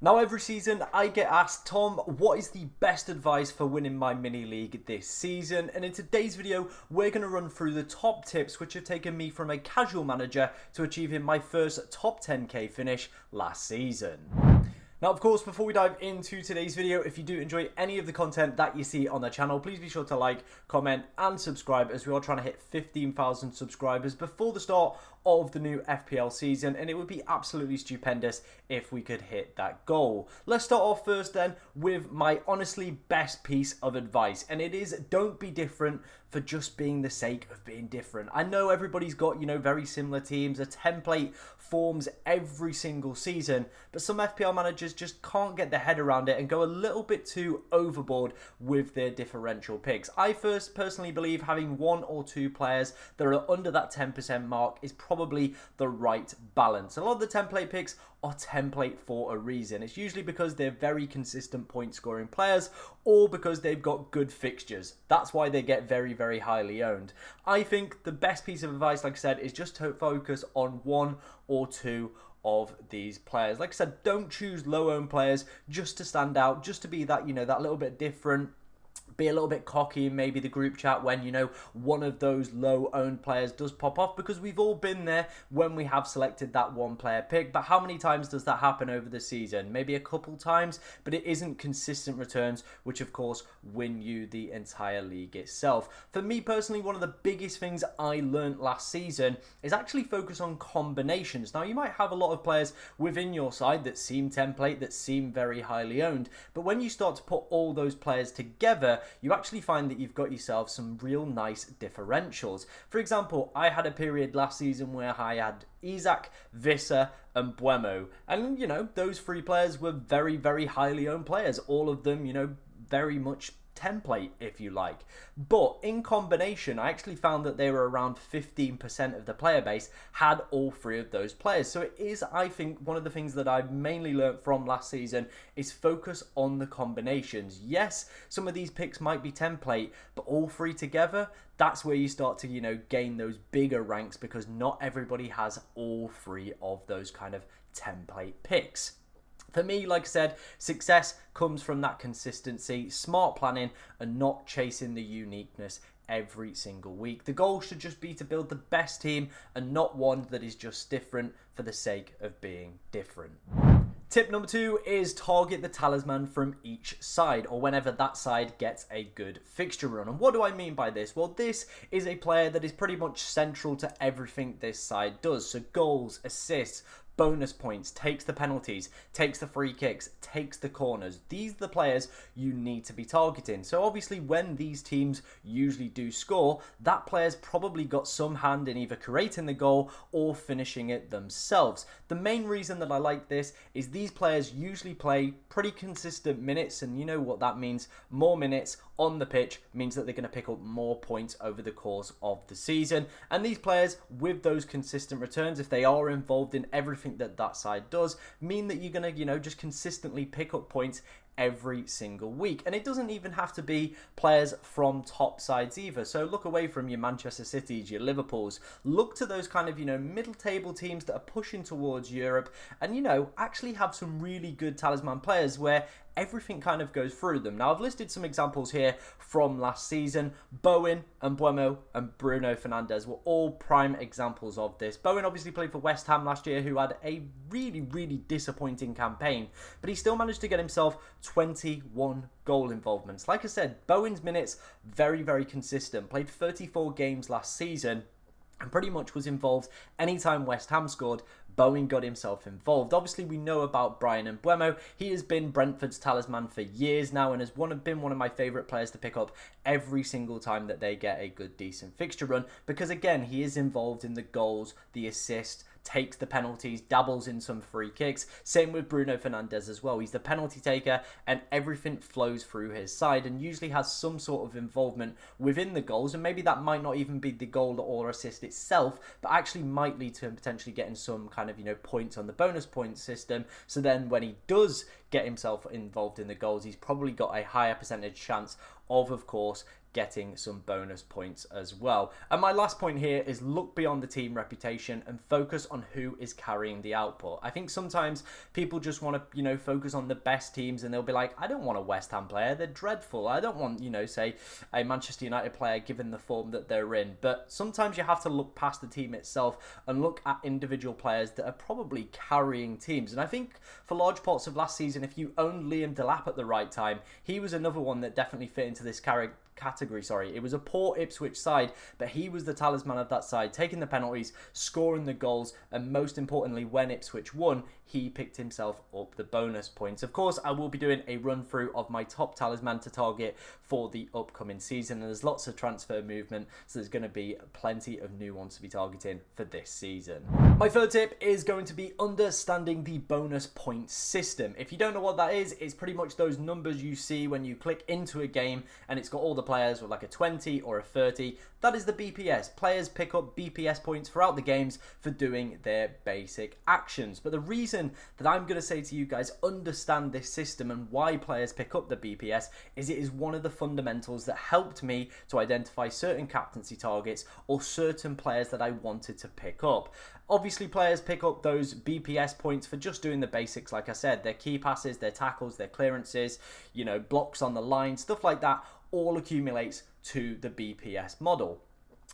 Now every season I get asked, Tom, what is the best advice for winning my mini league this season? And in today's video, we're going to run through the top tips which have taken me from a casual manager to achieving my first top 10k finish last season. Now, of course, before we dive into today's video, if you do enjoy any of the content that you see on the channel, please be sure to like, comment, and subscribe as we are trying to hit 15,000 subscribers before the start of the new FPL season, and it would be absolutely stupendous if we could hit that goal. Let's start off first then with my honestly best piece of advice, and it is don't be different for just being the sake of being different. I know everybody's got, very similar teams, a template forms every single season, but some FPL managers just can't get their head around it and go a little bit too overboard with their differential picks. I personally believe having one or two players that are under that 10% mark is probably the right balance. A lot of the template picks are template for a reason. It's usually because they're very consistent point scoring players or because they've got good fixtures. That's why they get very, very highly owned. I think the best piece of advice, like I said, is just to focus on one or two of these players. Like I said, don't choose low owned players just to stand out, just to be that, that little bit different. Be a little bit cocky in maybe the group chat when, one of those low-owned players does pop off, because we've all been there when we have selected that one player pick. But how many times does that happen over the season? Maybe a couple times, but it isn't consistent returns, which of course win you the entire league itself. For me personally, one of the biggest things I learned last season is actually focus on combinations. Now, you might have a lot of players within your side that seem template, that seem very highly owned, but when you start to put all those players together, you actually find that you've got yourself some real nice differentials. For example, I had a period last season where I had Isaac, Visser, and Buemo. And, those three players were very, very highly owned players. All of them, very much template, if you like. But in combination, I actually found that they were around 15% of the player base had all three of those players. So it is, I think, one of the things that I've mainly learned from last season is focus on the combinations. Yes, some of these picks might be template, but all three together, that's where you start to, gain those bigger ranks, because not everybody has all three of those kind of template picks. For me, like I said, success comes from that consistency, smart planning, and not chasing the uniqueness every single week. The goal should just be to build the best team and not one that is just different for the sake of being different. Tip number 2 is target the talisman from each side, or whenever that side gets a good fixture run. And what do I mean by this? Well, this is a player that is pretty much central to everything this side does. So goals, assists, bonus points, takes the penalties, takes the free kicks, takes the corners. These are the players you need to be targeting. So obviously when these teams usually do score, that player's probably got some hand in either creating the goal or finishing it themselves. The main reason that I like this is these players usually play pretty consistent minutes, and you know what that means. More minutes on the pitch means that they're going to pick up more points over the course of the season. And these players with those consistent returns, if they are involved in everything that side does, mean that you're going to, just consistently pick up points every single week. And it doesn't even have to be players from top sides either. So look away from your Manchester Cities, your Liverpools. Look to those kind of, middle table teams that are pushing towards Europe and, actually have some really good talisman players where everything kind of goes through them. Now, I've listed some examples here from last season. Bowen and Buemo and Bruno Fernandes were all prime examples of this. Bowen obviously played for West Ham last year, who had a really, really disappointing campaign, but he still managed to get himself 21 goal involvements. Like I said, Bowen's minutes, very, very consistent. Played 34 games last season and pretty much was involved anytime West Ham scored. Bowen got himself involved. Obviously, we know about Brian Mbeumo. He has been Brentford's talisman for years now and has been one of my favourite players to pick up every single time that they get a good, decent fixture run, because, again, he is involved in the goals, the assist, takes the penalties, dabbles in some free kicks. Same with Bruno Fernandes as well. He's the penalty taker and everything flows through his side and usually has some sort of involvement within the goals. And maybe that might not even be the goal or assist itself, but actually might lead to him potentially getting some kind of, points on the bonus point system. So then when he does get himself involved in the goals, he's probably got a higher percentage chance of course, getting some bonus points as well. And my last point here is look beyond the team reputation and focus on who is carrying the output. I think sometimes people just want to, focus on the best teams, and they'll be like, I don't want a West Ham player, they're dreadful. I don't want, say, a Manchester United player given the form that they're in. But sometimes you have to look past the team itself and look at individual players that are probably carrying teams. And I think for large parts of last season, if you owned Liam Delap at the right time, he was another one that definitely fit into this category. It was a poor Ipswich side, but he was the talisman of that side, taking the penalties, scoring the goals, and most importantly, when Ipswich won, he picked himself up the bonus points. Of course, I will be doing a run through of my top talisman to target for the upcoming season, and there's lots of transfer movement, so there's going to be plenty of new ones to be targeting for this season. My third tip is going to be understanding the bonus point system. If you don't know what that is, it's pretty much those numbers you see when you click into a game and it's got all the players with like a 20 or a 30. That is the BPS. Players pick up BPS points throughout the games for doing their basic actions. But the reason that I'm going to say to you guys, understand this system and why players pick up the BPS, is it is one of the fundamentals that helped me to identify certain captaincy targets or certain players that I wanted to pick up. Obviously, players pick up those BPS points for just doing the basics, like I said, their key passes, their tackles, their clearances, blocks on the line, stuff like that, all accumulates to the BPS model.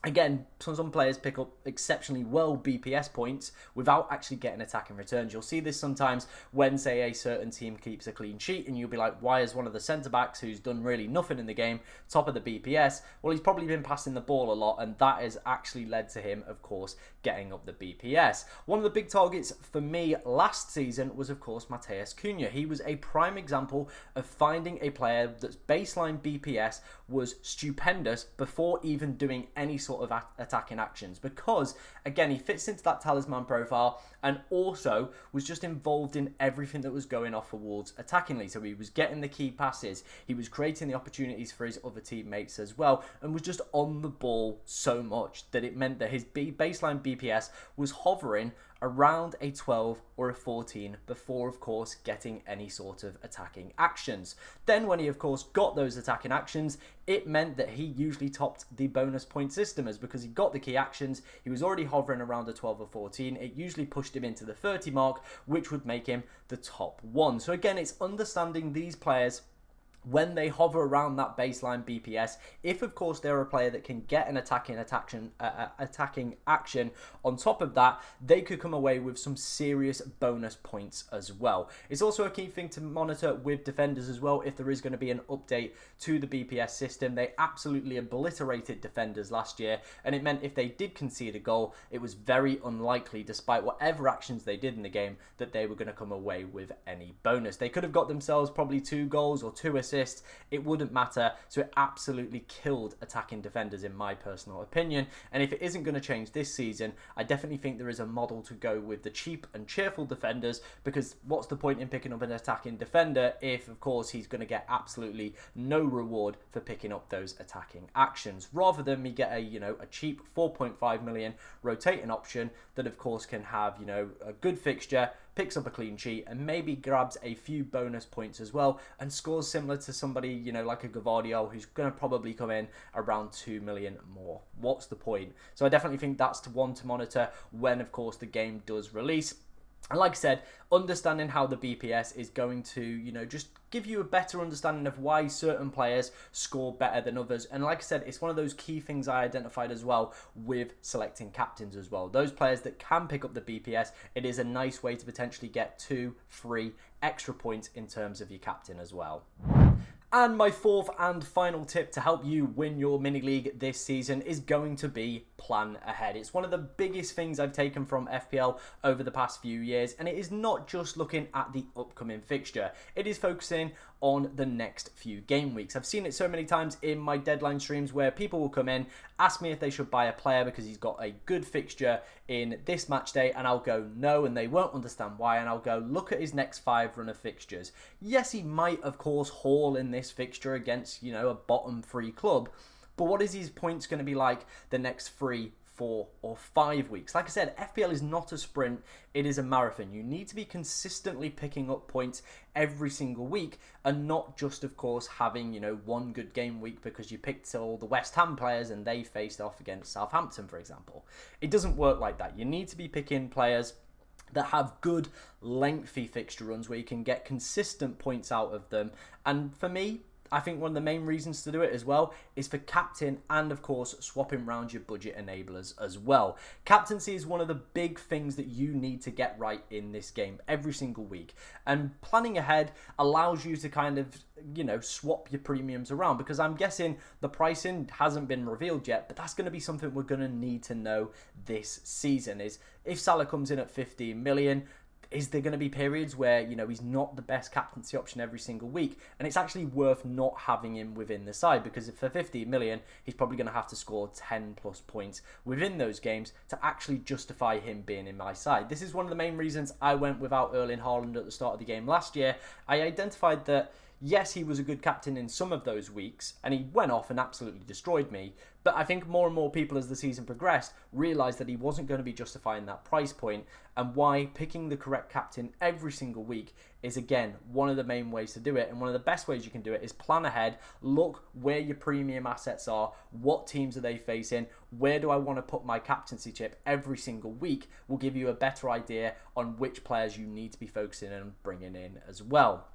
Again, some players pick up exceptionally well BPS points without actually getting attacking returns. You'll see this sometimes when, say, a certain team keeps a clean sheet, and you'll be like, why is one of the centre-backs who's done really nothing in the game top of the BPS? Well, he's probably been passing the ball a lot, and that has actually led to him, of course, getting up the BPS. One of the big targets for me last season was, of course, Mateus Cunha. He was a prime example of finding a player that's baseline BPS was stupendous before even doing any sort of attacking actions, because again, he fits into that talisman profile and also was just involved in everything that was going off for Wolves attackingly. So he was getting the key passes, he was creating the opportunities for his other teammates as well, and was just on the ball so much that it meant that his baseline BPS was hovering around a 12 or a 14 before, of course, getting any sort of attacking actions. Then when he, of course, got those attacking actions, it meant that he usually topped the bonus point system, as because he got the key actions, he was already hovering around a 12 or 14. It usually pushed him into the 30 mark, which would make him the top one. So again, it's understanding these players when they hover around that baseline BPS. If, of course, they're a player that can get an attacking action on top of that, they could come away with some serious bonus points as well. It's also a key thing to monitor with defenders as well if there is going to be an update to the BPS system. They absolutely obliterated defenders last year, and it meant if they did concede a goal, it was very unlikely, despite whatever actions they did in the game, that they were going to come away with any bonus. They could have got themselves probably 2 goals or 2 assists. It wouldn't matter. So it absolutely killed attacking defenders, in my personal opinion. And if it isn't going to change this season, I definitely think there is a model to go with the cheap and cheerful defenders, because what's the point in picking up an attacking defender if, of course, he's going to get absolutely no reward for picking up those attacking actions, rather than me get a cheap 4.5 million rotating option that, of course, can have a good fixture, picks up a clean sheet, and maybe grabs a few bonus points as well, and scores similar to somebody, like a Gavardio, who's going to probably come in around 2 million more. What's the point? So I definitely think that's one to monitor when, of course, the game does release. And like I said, understanding how the BPS is going to, just give you a better understanding of why certain players score better than others. And like I said, it's one of those key things I identified as well with selecting captains as well. Those players that can pick up the BPS, it is a nice way to potentially get 2, 3 extra points in terms of your captain as well. And my fourth and final tip to help you win your mini league this season is going to be plan ahead. It's one of the biggest things I've taken from FPL over the past few years, and it is not just looking at the upcoming fixture. It is focusing on the next few game weeks. I've seen it so many times in my deadline streams where people will come in, ask me if they should buy a player because he's got a good fixture in this match day, and I'll go no, and they won't understand why, and I'll go look at his next 5 run of fixtures. Yes, he might, of course, haul in this fixture against, a bottom 3 club, but what is his points going to be like the next 3-4 4 or 5 weeks. Like I said, FPL is not a sprint, it is a marathon. You need to be consistently picking up points every single week and not just, of course, having, one good game week because you picked all the West Ham players and they faced off against Southampton, for example. It doesn't work like that. You need to be picking players that have good, lengthy fixture runs where you can get consistent points out of them. And for me, I think one of the main reasons to do it as well is for captain and, of course, swapping around your budget enablers as well. Captaincy is one of the big things that you need to get right in this game every single week. And planning ahead allows you to kind of, swap your premiums around, because I'm guessing the pricing hasn't been revealed yet, but that's going to be something we're going to need to know this season. Is if Salah comes in at 15 million, is there going to be periods where, he's not the best captaincy option every single week? And it's actually worth not having him within the side, because if for 15 million, he's probably going to have to score 10 plus points within those games to actually justify him being in my side. This is one of the main reasons I went without Erling Haaland at the start of the game last year. I identified that, yes, he was a good captain in some of those weeks, and he went off and absolutely destroyed me. But I think more and more people as the season progressed realised that he wasn't going to be justifying that price point, and why picking the correct captain every single week is, again, one of the main ways to do it. And one of the best ways you can do it is plan ahead, look where your premium assets are, what teams are they facing, where do I want to put my captaincy chip every single week will give you a better idea on which players you need to be focusing on bringing in as well.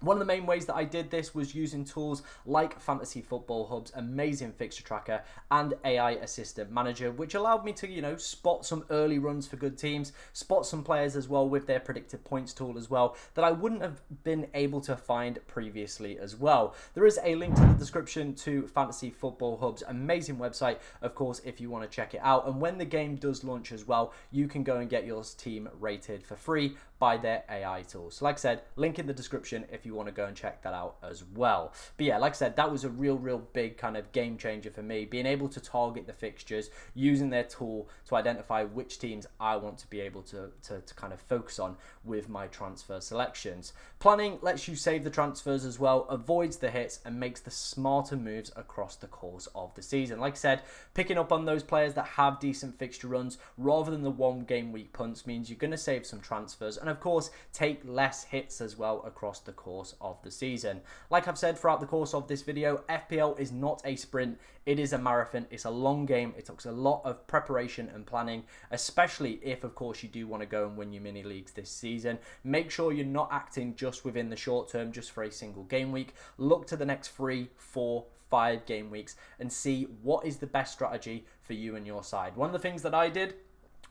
One of the main ways that I did this was using tools like Fantasy Football Hub's amazing fixture tracker and AI Assistant Manager, which allowed me to, spot some early runs for good teams, spot some players as well with their predicted points tool as well that I wouldn't have been able to find previously as well. There is a link to the description to Fantasy Football Hub's amazing website, of course, if you want to check it out. And when the game does launch as well, you can go and get your team rated for free by their AI tools. So like I said, link in the description if you want to go and check that out as well. But yeah, like I said, that was a real big kind of game changer for me, being able to target the fixtures using their tool to identify which teams I want to be able to kind of focus on with my transfer selections. Planning lets you save the transfers as well, avoids the hits, and makes the smarter moves across the course of the season. Like I said, picking up on those players that have decent fixture runs rather than the one game week punts means you're going to save some transfers and, of course, take less hits as well across the course of the season. Like I've said throughout the course of this video, FPL is not a sprint, it is a marathon. It's a long game. It takes a lot of preparation and planning, especially if, of course, you do want to go and win your mini leagues this season. Make sure you're not acting just within the short term, just for a single game week. Look to the next 3, 4, 5 game weeks and see what is the best strategy for you and your side. One of the things that I did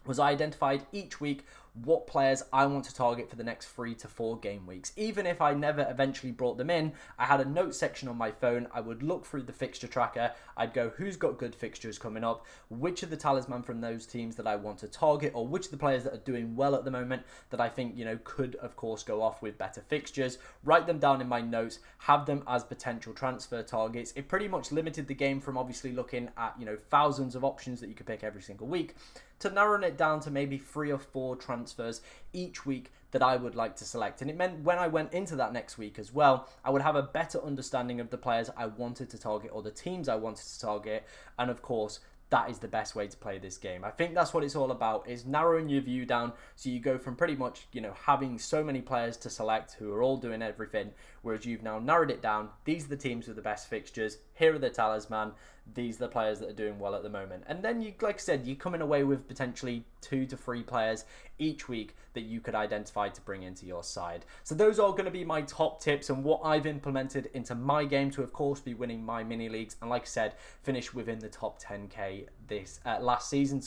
was I identified each week what players I want to target for the next 3 to 4 game weeks. Even if I never eventually brought them in, I had a note section on my phone. I would look through the fixture tracker. I'd go, who's got good fixtures coming up? Which are the talisman from those teams that I want to target? Or which are the players that are doing well at the moment that I think, could, of course, go off with better fixtures? Write them down in my notes, have them as potential transfer targets. It pretty much limited the game from obviously looking at, thousands of options that you could pick every single week to narrowing it down to maybe 3 or 4 transfers each week that I would like to select. And it meant when I went into that next week as well, I would have a better understanding of the players I wanted to target or the teams I wanted to target. And of course, that is the best way to play this game. I think that's what it's all about, is narrowing your view down so you go from pretty much, having so many players to select who are all doing everything, whereas you've now narrowed it down. These are the teams with the best fixtures. Here are the talisman. These are the players that are doing well at the moment. And then, like I said, you're coming away with potentially 2 to 3 players each week that you could identify to bring into your side. So those are going to be my top tips and what I've implemented into my game to, of course, be winning my mini leagues. And like I said, finish within the top 10k this last season.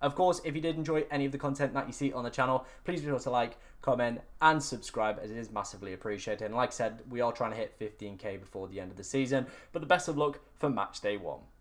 Of course, if you did enjoy any of the content that you see on the channel, please be sure to like, comment and subscribe, as it is massively appreciated. And like I said, we are trying to hit 15k before the end of the season, but the best of luck for match day 1.